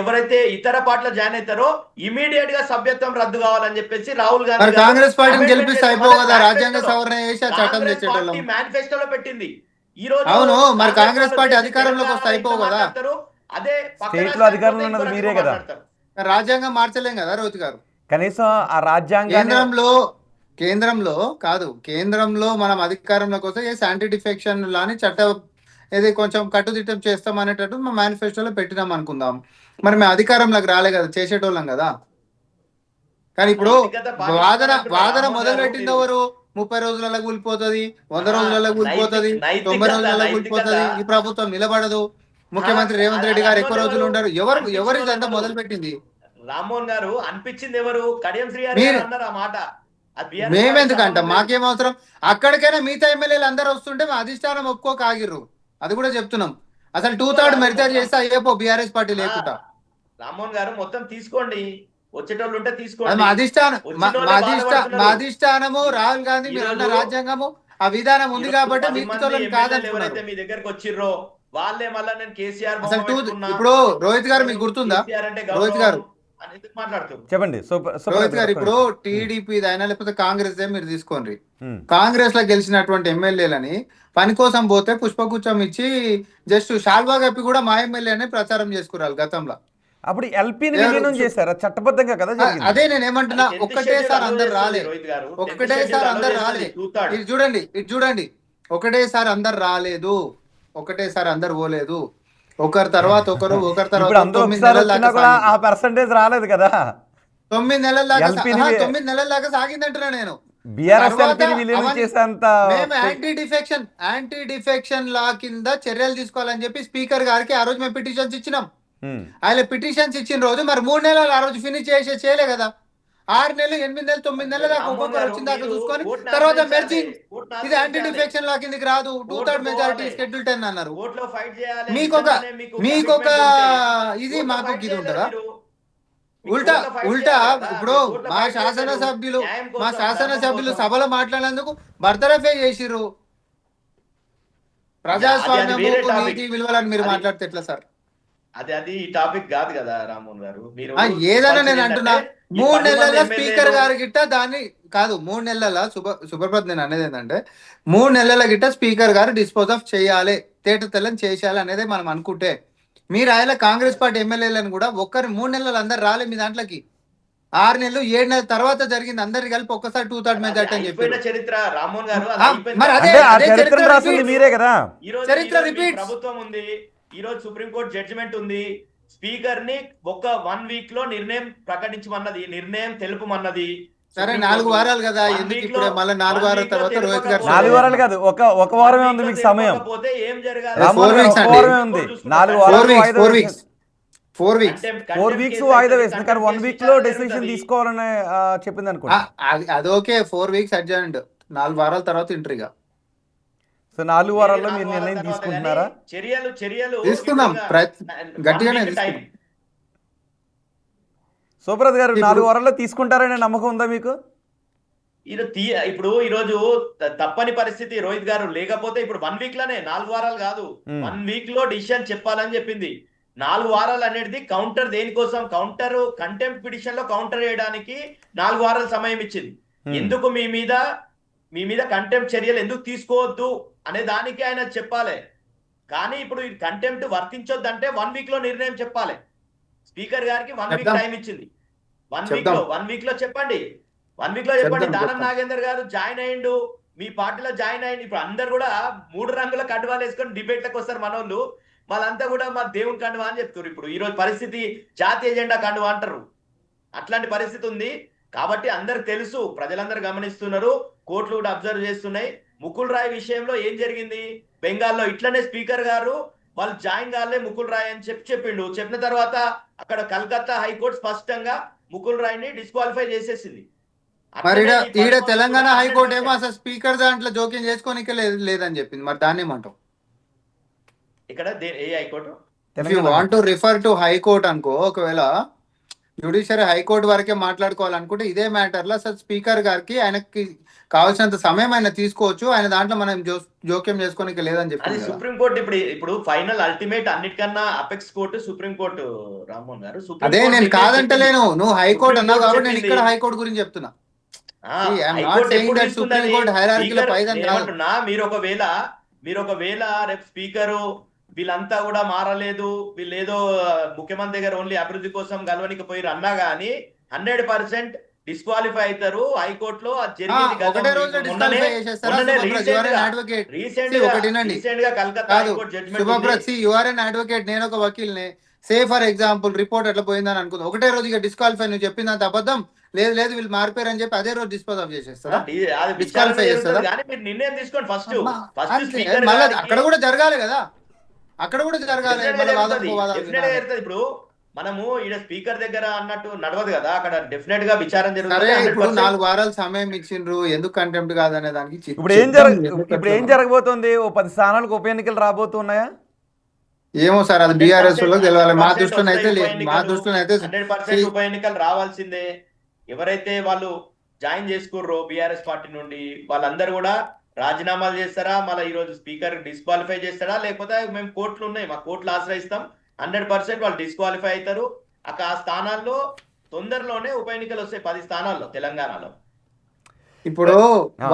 ఎవరైతే ఇతర పార్టీలో జాయిన్ అవుతారో ఇమీడియట్ గా సభ్యత్వం రద్దు కావాలని చెప్పేసి రాహుల్ గాంధీ కాంగ్రెస్ పార్టీని గెలిపిస్తే అయిపోవు కదా, రాజ్యాంగ సవరణ చేసి చట్టం తెచ్చేటోళ్ళం మేనిఫెస్టోలో పెట్టింది. ఈ రోజు అవును, మరి కాంగ్రెస్ పార్టీ అధికారంలోకి వస్తే అయిపోవు కదా. అదే స్టేట్ లో అధికారంలో ఉన్నది మీరే కదా, రాజ్యాంగం మార్చలేం కదా రోహిత్ గారు. కనీసం ఆ రాజ్యాంగం కేంద్రంలో మనం అధికారంలోకి వస్తే యాంటీ డిఫెక్షన్ లాని చట్టం ఏది కొంచెం కట్టుదిట్టం చేస్తాం అనేటట్టు మా మేనిఫెస్టోలో పెట్టినాం అనుకుందాం. మరి మేము అధికారంలోకి రాలే కదా, చేసేటోళ్ళం కదా. కానీ ఇప్పుడు వాదన మొదలు పెట్టింది ఎవరు? 30 రోజులలో కూలిపోతుంది, 100 రోజులలో కూలిపోతుంది, 90 రోజులలో కూలిపోతుంది, ఈ ప్రభుత్వం నిలబడదు, ముఖ్యమంత్రి రేవంత్ రెడ్డి గారు ఎక్కువ రోజులు ఉండరు. ఎవరు ఇదంతా మొదలు పెట్టింది? రామ్మోహన్ గారు అనిపించింది ఎవరు? కడియం శ్రీ అన్నారు ఆ మాట. మేమెందుకంటాం, మాకేం అవసరం? అక్కడికైనా మిగతా ఎమ్మెల్యేలు అందరూ వస్తుంటే మా అధిష్టానం ఒప్పుకోక ఆగిర్రు, అది కూడా చెప్తున్నాం. అసలు 2/3 మెరిజర్ చేస్తే అయ్యేపో బీఆర్ఎస్ పార్టీ లేకుండా. రామ్మోహన్ గారు మొత్తం తీసుకోండి, వచ్చేటోళ్ళు ఉంటే తీసుకోండి. మా అధిష్టానము రాహుల్ గాంధీ మీరున్న రాజ్యాంగము ఆ విధానం ఉంది కాబట్టి ఎవరైతే మీ దగ్గరకు వచ్చిర్రో వాళ్ళే మళ్ళా నేను కేసీఆర్ ఇప్పుడు రోహిత్ గారు మీకు గుర్తుందా? రోహిత్ గారు అని ఎందుకు మాట్లాడుతున్నారు? చెప్పండి రోహిత్ గారు, ఇప్పుడు సుప్రభాత్. టీడీపీ అయినా లేకపోతే కాంగ్రెస్ మీరు తీసుకోండి. కాంగ్రెస్ లో గెలిచినటువంటి ఎమ్మెల్యేలని పని కోసం పోతే పుష్పగుచ్చం ఇచ్చి జస్ట్ షాల్వా కప్పి కూడా మా ఎమ్మెల్యేనే ప్రచారం చేసుకున్నారు గతంలో. అప్పుడు ఎల్పీని ఎవరు విలీనం చేశారా? చట్టబద్ధంగా కదా జరిగింది. అదే నేను ఏమంటున్నా, అది 10th ఒక్కటే షెడ్యూల్ సార్ అలో అందరు చేస్తుంది రాలే, రోహిత్ గారు. 10th ఒక్కటే షెడ్యూల్ సార్ అలో అందరు చేస్తుంది రాలే. 2/3. ఇది చూడండి, ఒకటేసారి అందరు రాలేదు, ఒకటేసారి అందరు పోలేదు, ఒకరి తర్వాత ఒకరు ఇప్పుడు అందరూ 9 ఒకసారి నెలల వచ్చినా దాకా కూడా సాగింది. ఆ పర్సంటేజ్ రాలేదు కదా. 9 నెలల దాకా ఎల్పీని 9 నెలల దాకా సాగిందంటున్నా నేను. బీఆర్ఎస్ తర్వాత ఎల్పీని విలీనం అవన్నీ చేసేంత మేము యాంటీ డిఫెక్షన్ లా కింద చర్యలు తీసుకోవాలని చెప్పి స్పీకర్ గారికి ఆ రోజు మేము పిటిషన్స్ ఇచ్చినాం. ఆయన పిటిషన్స్ ఇచ్చిన రోజు మరి 3 నెలలు ఆ రోజు ఫినిష్ చేయలే కదా. 6 నెలలు, 8 నెలలు, 9 నెలల దాకా రామ్మోహన్ ఒక్కొక్కరు గారు, వచ్చిన దాకా మీరు చూసుకొని కోర్టును తర్వాత ఆశ్రయించాలి. మెర్జింగ్. కోర్టును ఇది యాంటీ ఆశ్రయించాలి. డిఫెక్షన్ లా కిందకి రాదు, 2/3 మెజారిటీ పోవాలి. షెడ్యూల్ 10 అన్నారు. కోర్టులో ఫైట్ చేయాలి. మీకొక నిజంగానే మీకు మీకొక commitment ఉంటే ఇది కోర్టులో మాకు ఫైట్ ఇది చేయలేదా ఉంటుందా? మీరు? మీకు ఉల్టా కోర్టులో ఫైట్ ఉల్టా చేయాలి కదా. ఇప్పుడు మీరు కోర్టులో మా ఫైట్ చేయలేరు. శాసనసభ్యులు న్యాయం మా కోసం, శాసనసభ్యులు ధర్మం కోసం. సభలో మాట్లాడినందుకు బర్తరఫే చేసిర్రు. అది ప్రజాస్వామ్యము, వేరే టాపిక్. నీతి విలువలని మీరు అది మాట్లాడితే ఎట్లా సార్? అది ఈ టాపిక్ కాదు కదా రామ్మోహన్ గారు. మీరు ఏదైనా నేను చెప్పాల్సింది అంటున్నా, ఏంటంటే, ఈ 3 10 మంది నెలల స్పీకర్ ఎమ్మెల్యేలు గారి గిట్ట దాన్ని కాదు, 3 నెలల సుప్రభాత్ నేను అనేది ఏంటంటే 3 నెలల గిట్ట స్పీకర్ గారు డిస్పోజ్ ఆఫ్ చేయాలి, తేట తెల్లని చేసేయాలి అనేది మనం అనుకుంటే, మీరు ఆయన కాంగ్రెస్ పార్టీ ఎమ్మెల్యేలను కూడా 3 నెలలు అందరు రాలే మీ దాంట్లోకి. 6 నెలలు 7 నెలల తర్వాత జరిగింది, అందరికి కలిపి ఒక్కసారి 2/3 అది మెజార్టీ అని అయిపోయిన చెప్పారు. చరిత్ర రామ్మోహన్ గారు. అది అయిపోయింది. మరి అంటే ఆ అదే చరిత్రను రాసింది repeats. మీరే కదా. చరిత్ర ఈ repeats. ప్రభుత్వం ఉంది, ఈ రోజు సుప్రీంకోర్టు జడ్జిమెంట్ ఉంది. స్పీకర్ ని ఒక 1 వీక్ లో నిర్ణయం ప్రకటించమన్నది, నిర్ణయం తెలుపమన్నది. సరే 4 వారాలు కదా, ఎందుకు ఇప్పుడే మళ్ళీ 4 వారాల తర్వాత రోహిత్ గారు 4 వారాలు కాదు, ఒక వారమే ఉంది మీకు సమయం. పోతే ఏం జరగాలి? రామ్మోహన్ 4 గారు weeks ఒక అండి. వారమే ఉంది. 4 వారాలు వాయిదా 4 వేసింది. weeks 4 weeks. 4 వీక్స్ వాయిదా వేసింది, కానీ 1 వీక్ లో డెసిషన్ తీసుకోవాలని చెప్పింది అనుకోండి. అది ఓకే, 4 వీక్స్ అడ్జర్న్డ్, 4 వారాల తర్వాత ఇంట్రీగా. సో 4 వారాల్లో మీరు నిర్ణయం తీసుకుంటున్నారా? చర్యలు తీసుకుందాం, గట్టిగానే తీసుకుందాం. సుబ్రత్ గారు 4 వారాల్లో తీసుకుంటారనే నమ్మకం ఉందా మీకు? ఇప్పుడు ఈ రోజు తప్పని పరిస్థితి రోహిత్ గారు, లేకపోతే ఇప్పుడు 1 వీక్ లోనే, 4 వారాలు కాదు, 1 వీక్ లో డిసిషన్ చెప్పాలని చెప్పింది. 4 వారాలు అనేది కౌంటర్ దేనికోసం? కంటెంప్ట్ పిటిషన్ లో కౌంటర్ చేయడానికి 4 వారాల సమయం ఇచ్చింది. ఎందుకు మీ మీద కంటెంప్ట్ చర్యలు ఎందుకు తీసుకోవద్దు అనే దానికి ఆయన చెప్పాలి. కానీ ఇప్పుడు కంటెంప్ట్ వర్తించొద్దు అంటే 1 వీక్ లో నిర్ణయం చెప్పాలి. స్పీకర్ గారికి 1 వీక్ టైం ఇచ్చింది. 1 వీక్ లో చెప్పండి. 1 వీక్ లో చెప్పండి. దానం నాగేందర్ గారు జాయిన్ అయ్యిండు, మీ పార్టీలో జాయిన్ అయ్యిండు. ఇప్పుడు అందరు కూడా 3 రంగుల కండువాలు వేసుకొని డిబేట్లకు వస్తారు మనోళ్ళు. వాళ్ళంతా కూడా మా దేవుని కండువా అని చెప్తారు. ఇప్పుడు ఈ రోజు పరిస్థితి జాతీయ ఎజెండా కండువా అంటారు. అట్లాంటి పరిస్థితి ఉంది. కాబట్టి అందరికి తెలుసు, ప్రజలందరూ గమనిస్తున్నారు, కోర్టులు కూడా అబ్జర్వ్ చేస్తున్నాయి. ముకుల్ రాయ్ విషయంలో ఏం జరిగింది? బెంగాల్లో ఇట్లనే స్పీకర్ గారు వాళ్ళు జాయిన్ కాలే ముకుల్ రాయ్ అని చెప్పిండు. చెప్పిన తర్వాత అక్కడ కలకత్తా హైకోర్టు స్పష్టంగా ముకుల్ రాయ్ ని డిస్క్వాలిఫై చేసేసింది. మరి ఈడ తెలంగాణ హైకోర్టు ఏమో అసలు స్పీకర్ దాంట్లో జోక్యం చేసుకోనికే లేదని చెప్పింది. మరి దాన్ని ఏమంటావు? ఇక్కడ ఏ high court? If you want to refer to high court అనుకో, ఒకవేళ జ్యుడిషియరీ హైకోర్టు వరకే మాట్లాడుకోవాలనుకుంటే ఇదే మ్యాటర్ లో అసలు స్పీకర్ గారికి ఆయనకి కావాల్సినంత సమయం ఆయన తీసుకోవచ్చు, ఆయన దాంట్లో మనం జోక్యం చేసుకోనికి లేదని అది చెప్పి సుప్రీంకోర్టు ఇప్పుడు ఫైనల్ అల్టిమేట్ అన్నిటికన్నా అపెక్స్ కోర్టు సుప్రీంకోర్టు. రామ్మోహన్ గారు, అదే నేను కాదంటలేను, నువ్వు హైకోర్టు అన్నావు కాబట్టి నేను ఇక్కడ హైకోర్టు గురించి చెప్తున్నా. మీరు ఒకవేళ రేపు స్పీకరు వీళ్ళంతా కూడా మారలేదు, వీళ్ళు ఏదో ముఖ్యమంత్రి దగ్గర ఓన్లీ అభివృద్ధి కోసం గెలవనికి పోయి అన్నా గానీ 100% డిస్క్వాలిఫై అవుతారు హైకోర్టులో. అది జరిగింది కదా. నేను ఒక వకీల్ని, సే ఫర్ ఎగ్జాంపుల్ రిపోర్ట్ ఎట్లా పోయిందని అనుకుంది, ఒకటే రోజు ఇక డిస్క్వాలిఫై, నువ్వు చెప్పిందంత అబద్ధం, లేదు వీళ్ళు మారిపోయారు అని చెప్పి అదే రోజు డిస్పోజ్ ఆఫ్ చేసేస్తారా? డిస్క్వాలిఫై చేస్తారా? నిర్ణయం తీసుకోండి ఫస్ట్. మళ్ళీ అక్కడ కూడా జరగాలి కదా, అక్కడ కూడా జరగాలి. ఇప్పుడు మనము ఈడ స్పీకర్ దగ్గర అన్నట్టు నడవదు కదా, అక్కడ డెఫినెట్ గా విచారం జరుగుతుంది. ఇప్పుడు 4 వారాలు సమయం ఇచ్చిండ్రు, ఎందుకు కంటెంప్ట్ కాదనే దానికి ఇప్పుడు ఏం జరగబోతోంది? ఓ 10 స్థానాలకు ఉప ఎన్నికలు రాబోతున్నాయా? ఏమో సార్, అది బీఆర్ఎస్ లో తెలవాలి. మా దృష్టిలో అయితే 100% ఉప ఎన్నికలు రావాల్సిందే. ఎవరైతే వాళ్ళు జాయిన్ చేసుకుర్రో బీఆర్ఎస్ పార్టీ నుండి వాళ్ళందరూ కూడా రాజీనామాలు చేస్తారా, మళ్ళీ ఈ రోజు స్పీకర్ డిస్క్వాలిఫై చేస్తారా, లేకపోతే మేము కోర్టులు ఉన్నాయి, మా కోర్టులు ఆశ్రయిస్తాం, 100% వాళ్ళు డిస్క్వాలిఫై అవుతారు. ఆ స్థానాల్లో తొందరలోనే ఉప ఎన్నికలు వస్తాయి 10 స్థానాల్లో తెలంగాణలో. ఇప్పుడు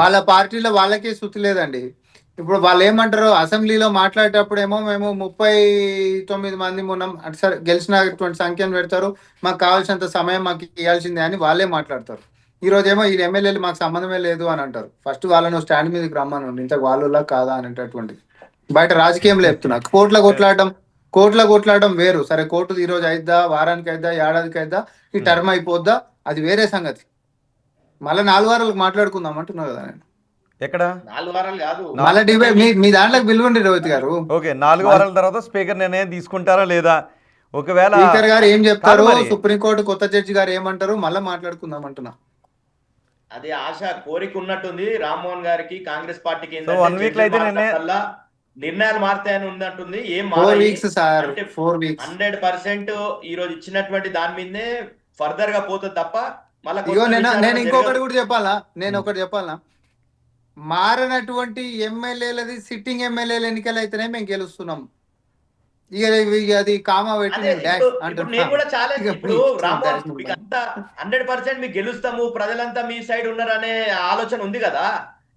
వాళ్ళ పార్టీలో వాళ్ళకే శృతి లేదండి. ఇప్పుడు వాళ్ళు ఏమంటారు, అసెంబ్లీలో మాట్లాడేటప్పుడేమో మేము 39 మంది ఉన్నాం, అటు సరే గెలిచినటువంటి సంఖ్యను పెడతారు, మాకు కావాల్సినంత సమయం మాకు ఇవ్వాల్సిందే అని వాళ్ళే మాట్లాడతారు. ఈ రోజేమో ఈ ఎమ్మెల్యేలు మాకు సంబంధమే లేదు అని అంటారు. ఫస్ట్ వాళ్ళను స్టాండ్ మీదకి రమ్మను, ఇంత వాళ్ళ కాదా అనేటటువంటి బయట రాజకీయం లేపుతున్నా. కోట్ల కొట్లాడడం వేరు. సరే కోర్టు ఈ రోజు అయిద్దా, వారానికి అయిద్దా, ఏడాదికి అయిద్దా, ఈ టర్మ్ అయిపోద్దా, అది వేరే సంగతి. మళ్ళీ 4 వారాలకు మాట్లాడుకుందాం అంటున్నా కదా నేను. ఎక్కడ 4 వారాలు కాదు. మళ్ళీ డిబేట్ మీ దాంట్లోకి పిలువండి రోహిత్ గారు. ఓకే, 4 వారాల తర్వాత స్పీకర్ నిర్ణయం తీసుకుంటారా లేదా, ఒకవేళ స్పీకర్ గారు ఏం చెప్తారు, కాదు మరి. సుప్రీంకోర్టు కొత్త జడ్జి గారు ఏమంటారు, మళ్ళీ మాట్లాడుకుందాం అంటున్నా. అది ఆశ కోరిక ఉన్నట్టుంది రామ్మోహన్ గారికి, కాంగ్రెస్ పార్టీకి. సో 1 వీక్ లో అయితే నిర్ణయాలు మారుతాయని ఉందంటుంది. ఏం 4 వీక్స్ సార్, 4 వీక్స్ 100% ఈ రోజు ఇచ్చినటువంటి దాని మీదనే ఫర్దర్ గా పోతుంది తప్ప మళ్ళీ ఇగో నేను ఇంకొకటి కూడా చెప్పాలా, ఒకటి చెప్పాలా, మారినటువంటి ఎమ్మెల్యేలది సిట్టింగ్ ఎమ్మెల్యేల ఎన్నికలు అయితేనే మేము గెలుస్తున్నాం. ఇక అది కామా పెట్టి నేను డాష్ నేను కూడా చాలా ఇప్పుడు రామ్మోహన్ అంటున్నా. మీకు అంతా 100% మీకు గెలుస్తాము, ప్రజలంతా మీ సైడ్ ఉన్నారనే ఆలోచన ఉంది కదా.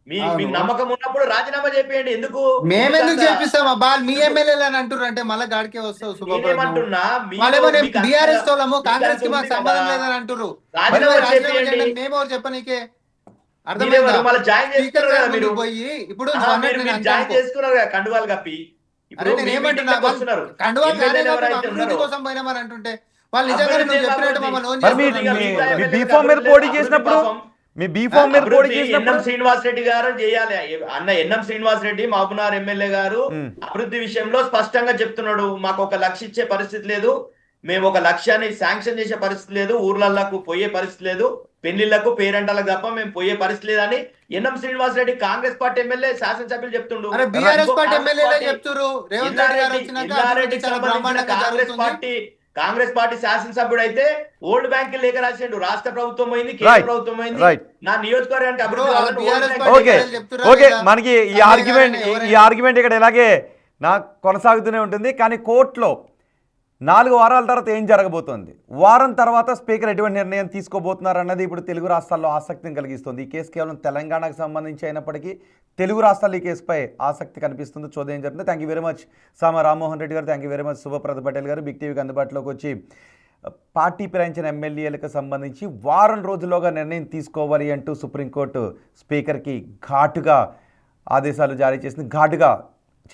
మీకు నమ్మకం ఉన్నప్పుడు రాజీనామా చేపియండి. ఎందుకు మేమెందుకు చేపిస్తాం అబ్బా, మీ ఎమ్మెల్యేలు అని అంటున్నారు అంటే మళ్ళీ గాడికే వస్తావు నేనేమంటున్నా, బీఆర్ఎస్ వాళ్ళము కాంగ్రెస్ కి మాకు సంబంధం లేదని అంటున్నారు. మేము చెప్పనీకే అర్థమైందా? మళ్ళీ జాయిన్ చేసుకున్నారు కదా మీరు, పోయి ఇప్పుడు జాయిన్ చేసుకున్నారు కదా కండువాలు కప్పి. నేను ఏమంటున్నా, అభివృద్ధి కోసం పోయినామని అంటుంటే వాళ్ళు నిజంగా నువ్వు చెప్పినట్టు మమ్మల్ని ఓన్ చేస్తున్నారు. మీ బీఫామ్ మీద పోటీ చేసినప్పుడు ఎన్ఎం శ్రీనివాస్ రెడ్డి గారు చేయాలి అన్న. ఎన్ఎం శ్రీనివాస్ రెడ్డి మహబూబ్నగర్ ఎమ్మెల్యే గారు అభివృద్ధి విషయంలో స్పష్టంగా చెప్తున్నాడు, మాకు ఒక లక్ష్యం ఇచ్చే పరిస్థితి లేదు, మేము ఒక లక్ష్యాన్ని శాంక్షన్ చేసే పరిస్థితి లేదు, ఊర్లకు పోయే పరిస్థితి లేదు, పెళ్లిళ్లకు పేరెంటాలకు తప్ప మేము పోయే పరిస్థితి లేదని NM Srinivas Reddy Congress party MLA శాసనసభ్యులు చెప్తుండ్రు. కాంగ్రెస్ పార్టీ శాసనసభ్యుడు అయితే ఓల్డ్ బ్యాంక్ లేఖ రాసిండు, రాష్ట్ర ప్రభుత్వం పోయింది, కేంద్ర ప్రభుత్వం పోయింది, నా నియోజకవర్గానికి ఓకే. మనకి ఈ ఆర్గ్యుమెంట్ ఇక్కడ ఇలాగే కొనసాగుతూనే ఉంటుంది. కానీ కోర్టులో 4 వారాల తర్వాత ఏం జరగబోతోంది, వారం తర్వాత స్పీకర్ ఎటువంటి నిర్ణయం తీసుకోబోతున్నారు అన్నది ఇప్పుడు తెలుగు రాష్ట్రాల్లో ఆసక్తిని కలిగిస్తుంది. ఈ కేసు కేవలం తెలంగాణకు సంబంధించి అయినప్పటికీ తెలుగు రాష్ట్రాల్లో ఈ కేసుపై ఆసక్తి కనిపిస్తుంది. చూద్దాం ఏం జరుగుతుంది. థ్యాంక్ యూ వెరీ మచ్ సామ రామ్మోహన్ రెడ్డి గారు, thank you very much Shubhaprada Patel గారు. బిగ్ టీవీకి అందుబాటులోకి వచ్చి పార్టీ ఫిరాయించిన ఎమ్మెల్యేలకు సంబంధించి వారం రోజుల్లోగా నిర్ణయం తీసుకోవాలి అంటూ సుప్రీంకోర్టు స్పీకర్కి ఘాటుగా ఆదేశాలు జారీ చేసింది, ఘాటుగా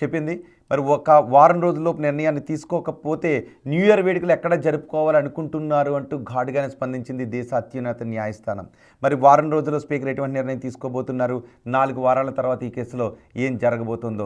చెప్పింది. మరి ఒక వారం రోజుల్లోపు నిర్ణయాన్ని తీసుకోకపోతే న్యూ ఇయర్ వేడుకలు ఎక్కడ జరుపుకోవాలనుకుంటున్నారు అంటూ ఘాటుగానే స్పందించింది దేశ అత్యున్నత న్యాయస్థానం. మరి వారం రోజుల్లో స్పీకర్ ఎటువంటి నిర్ణయం తీసుకోబోతున్నారు, 4 వారాల తర్వాత ఈ కేసులో ఏం జరగబోతుందో